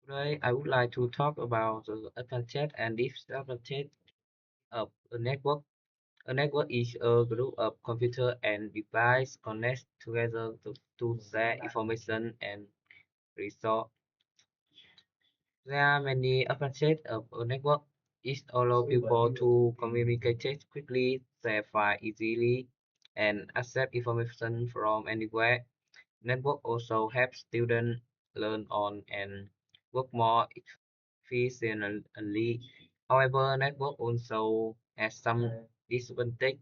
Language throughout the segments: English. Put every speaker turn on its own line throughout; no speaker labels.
Today, I would like to talk about the advantage and disadvantage of a network. A network is a group of computer and device connected together to share information and resource. There are many advantages of a network. It allows people to communicate quickly, share files easily, and access information from anywhere. Network also helps students learn on and work more efficiently. However, network also has some disadvantages.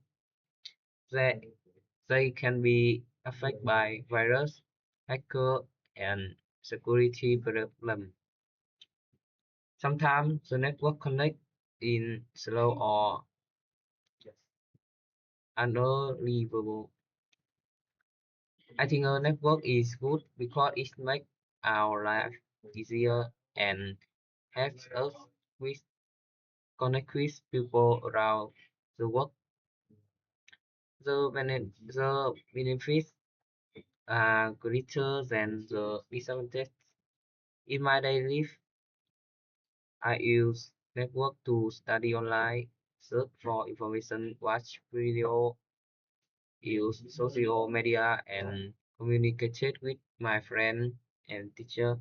They can be affected by virus, hacker, and security problems. Sometimes the network connect in slow or unreliable. I think a network is good because it makes our life easier and helps us with connect with people around the world. The benefits are greater than the disadvantages. In my daily life, I use network to study online, search for information, watch video, use social media, and communicate with my friend and teacher.